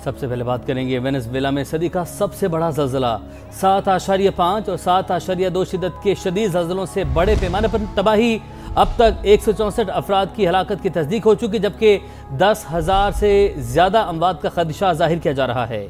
سب سے پہلے بات کریں گے وینزویلا میں صدی کا سب سے بڑا زلزلہ 7.5 اور 7.2 شدت کے شدید زلزلوں سے بڑے پیمانے پر تباہی۔ اب تک 164 افراد کی ہلاکت کی تصدیق ہو چکی، جبکہ 10,000 سے زیادہ اموات کا خدشہ ظاہر کیا جا رہا ہے۔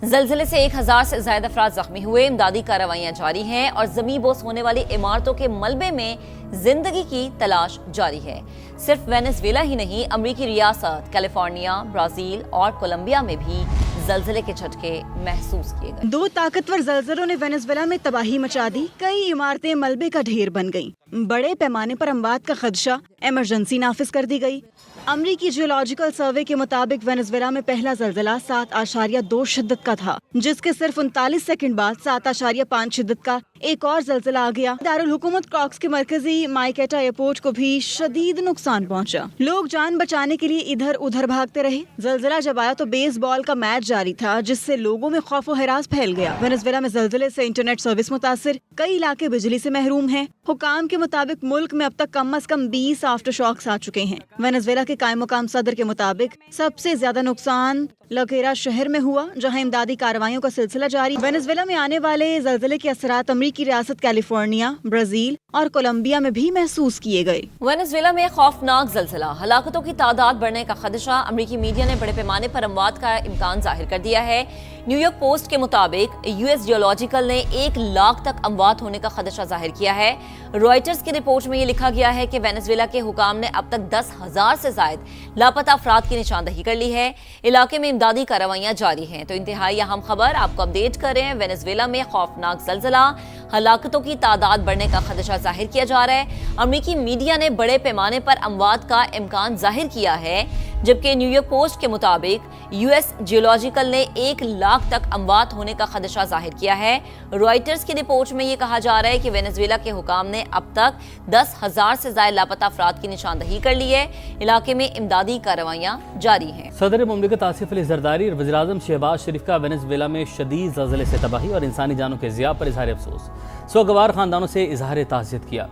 زلزلے سے 1,000 سے زائد افراد زخمی ہوئے، امدادی کارروائیاں جاری ہیں اور زمین بوس ہونے والی عمارتوں کے ملبے میں زندگی کی تلاش جاری ہے۔ صرف وینزویلا ہی نہیں، امریکی ریاست کیلیفورنیا، برازیل اور کولمبیا میں بھی زلزلے کے جھٹکے محسوس کیے گئے۔ 2 طاقتور زلزلوں نے وینزویلا میں تباہی مچا دی، کئی عمارتیں ملبے کا ڈھیر بن گئیں، بڑے پیمانے پر اموات کا خدشہ، ایمرجنسی نافذ کر دی گئی۔ امریکی جیولوجیکل سروے کے مطابق وینزویلا میں پہلا زلزلہ 7.2 شدت کا تھا، جس کے صرف 39 سیکنڈ بعد 7.5 شدت کا ایک اور زلزلہ آ گیا۔ دارالحکومت کراکس کے مرکزی مائکیٹا ایئرپورٹ کو بھی شدید نقصان پہنچا، لوگ جان بچانے کے لیے ادھر ادھر بھاگتے رہے۔ زلزلہ جب آیا تو بیس بال کا میچ جاری تھا، جس سے لوگوں میں خوف و ہراس پھیل گیا۔ وینزویلا میں زلزلے سے انٹرنیٹ سروس متاثر، کئی علاقے بجلی سے محروم ہیں۔ حکام کے مطابق ملک میں اب تک کم از کم 20 آفٹر شاکس آ چکے ہیں۔ وینزویلا کے قائم مقام صدر کے مطابق سب سے زیادہ نقصان لکیرا شہر میں ہوا، جہاں امدادی کارروائیوں کا سلسلہ جاری۔ وینزویلا میں آنے والے زلزلے کے اثرات امریکی ریاست کیلیفورنیا، برازیل اور کولمبیا میں بھی محسوس کیے گئے۔ وینزویلا میں خوفناک زلزلہ، ہلاکتوں کی تعداد بڑھنے کا خدشہ، امریکی میڈیا نے بڑے پیمانے پر اموات کا امکان ظاہر کر دیا ہے۔ نیو یارک پوسٹ کے مطابق US جیولوجیکل نے 1 لاکھ تک اموات ہونے کا خدشہ ظاہر کیا ہے۔ رائٹرز کی رپورٹ میں یہ لکھا گیا ہے کہ وینزویلا کے حکام نے اب تک 10,000 سے زائد لاپتہ افراد کی نشاندہی کر لی ہے۔ علاقے میں امدادی کارروائیاں جاری ہیں۔ تو انتہائی اہم خبر آپ کو اپڈیٹ کر رہے ہیں، وینزویلا میں خوفناک زلزلہ، ہلاکتوں کی تعداد بڑھنے کا خدشہ ظاہر کیا جا رہا ہے۔ امریکی میڈیا نے بڑے پیمانے پر اموات کا امکان ظاہر کیا ہے، جبکہ نیو یارک پوسٹ کے مطابق US جیولوجیکل نے 1 لاکھ تک اموات ہونے کا خدشہ ظاہر کیا ہے۔ رائٹرز کی رپورٹ میں یہ کہا جا رہا ہے کہ وینزویلا کے حکام نے اب تک 10,000 سے زائد لاپتہ افراد کی نشاندہی کر لی ہے۔ علاقے میں امدادی کارروائیاں جاری ہیں۔ صدر مملکت آصف علی زرداری اور وزیراعظم شہباز شریف کا وینزویلا میں شدید زلزلے سے تباہی اور انسانی جانوں کے ضیاع پر اظہار افسوس، سوگوار خاندانوں سے اظہار تعزیت کیا۔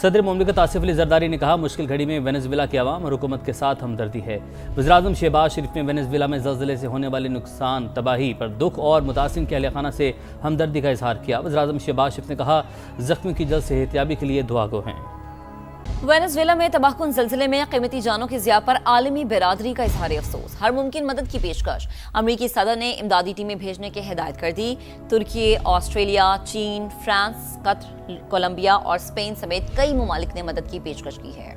صدر مملکت آصف علی زرداری نے کہا، مشکل گھڑی میں وینزویلا کے عوام اور حکومت کے ساتھ ہمدردی ہے۔ وزیراعظم شہباز شریف نے وینزویلا میں زلزلے سے ہونے والے نقصان، تباہی پر دکھ اور متاثرین کے اہل خانہ سے ہمدردی کا اظہار کیا۔ وزیراعظم شہباز شریف نے کہا، زخمیوں کی جلد صحتیابی کے لیے دعا گو ہیں۔ وینزویلا میں تباہ کن زلزلے میں قیمتی جانوں کے ضیاع پر عالمی برادری کا اظہار افسوس، ہر ممکن مدد کی پیشکش۔ امریکی صدر نے امدادی ٹیمیں بھیجنے کی ہدایت کر دی۔ ترکی، آسٹریلیا، چین، فرانس، قطر، کولمبیا اور اسپین سمیت کئی ممالک نے مدد کی پیشکش کی ہے۔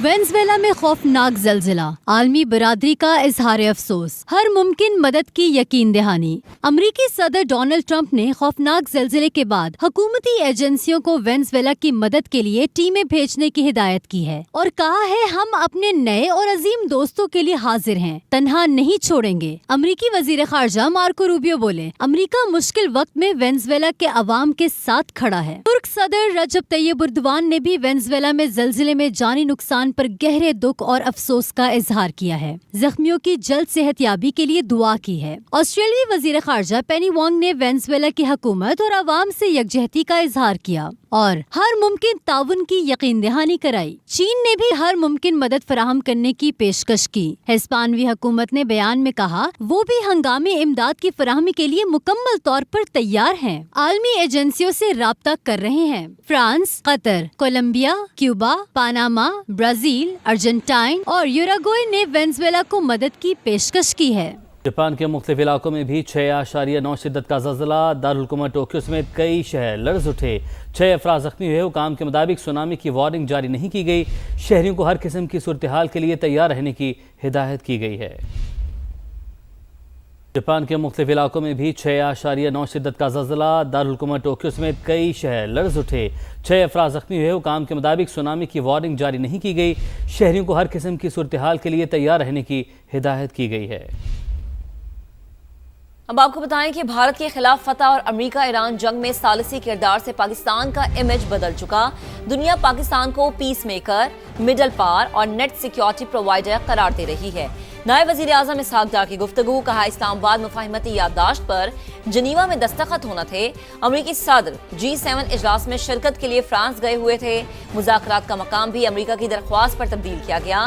وینزویلا میں خوفناک زلزلہ، عالمی برادری کا اظہار افسوس، ہر ممکن مدد کی یقین دہانی۔ امریکی صدر ڈونلڈ ٹرمپ نے خوفناک زلزلے کے بعد حکومتی ایجنسیوں کو وینزویلا کی مدد کے لیے ٹیمیں بھیجنے کی ہدایت کی ہے اور کہا ہے، ہم اپنے نئے اور عظیم دوستوں کے لیے حاضر ہیں، تنہا نہیں چھوڑیں گے۔ امریکی وزیر خارجہ مارکو روبیو بولے، امریکہ مشکل وقت میں وینزویلا کے عوام کے ساتھ کھڑا ہے۔ ترک صدر رجب طیب اردوان نے بھی وینزویلا میں زلزلے میں جانی نقصان پر گہرے دکھ اور افسوس کا اظہار کیا ہے، زخمیوں کی جلد صحت یابی کے لیے دعا کی ہے۔ آسٹریلوی وزیر خارجہ پینی وانگ نے وینزویلا کی حکومت اور عوام سے یکجہتی کا اظہار کیا اور ہر ممکن تعاون کی یقین دہانی کرائی۔ چین نے بھی ہر ممکن مدد فراہم کرنے کی پیشکش کی۔ ہسپانوی حکومت نے بیان میں کہا، وہ بھی ہنگامی امداد کی فراہمی کے لیے مکمل طور پر تیار ہیں، عالمی ایجنسیوں سے رابطہ کر رہے ہیں۔ France, Qatar, Colombia, Cuba, Panama, Brazil, Argentina اور یوراگوئے نے وینزویلا کو مدد کی پیشکش کی ہے۔ جاپان کے مختلف علاقوں میں بھی 6.9 شدت کا زلزلہ، دارالحکومت ٹوکیو سمیت کئی شہر لرز اٹھے، 6 افراد زخمی ہوئے۔ حکام کے مطابق سونامی کی وارننگ جاری نہیں کی گئی، شہریوں کو ہر قسم کی صورتحال کے لیے تیار رہنے کی ہدایت کی گئی ہے۔ جاپان کے مختلف علاقوں میں بھی 6.9 شدت کا زلزلہ، دارالحکومت ٹوکیو سمیت کئی شہر لرز اٹھے، 6 افراد زخمی ہوئے۔ حکام کے مطابق سونامی کی وارننگ جاری نہیں کی گئی، شہریوں کو ہر قسم کی صورتحال کے لیے تیار رہنے کی ہدایت کی گئی ہے۔ اب آپ کو بتائیں کہ بھارت کے خلاف فتح اور امریکہ ایران جنگ میں ثالثی کردار سے پاکستان کا امیج بدل چکا۔ دنیا پاکستان کو پیس میکر، مڈل پاور اور نیٹ سیکیورٹی پرووائیڈر قرار دے رہی ہے۔ نائب وزیر اعظم اسحاق ڈار کی گفتگو، کہا اسلام آباد مفاہمتی یادداشت پر جنیوا میں دستخط ہونا تھے۔ امریکی صدر G7 اجلاس میں شرکت کے لیے فرانس گئے ہوئے تھے۔ مذاکرات کا مقام بھی امریکہ کی درخواست پر تبدیل کیا گیا۔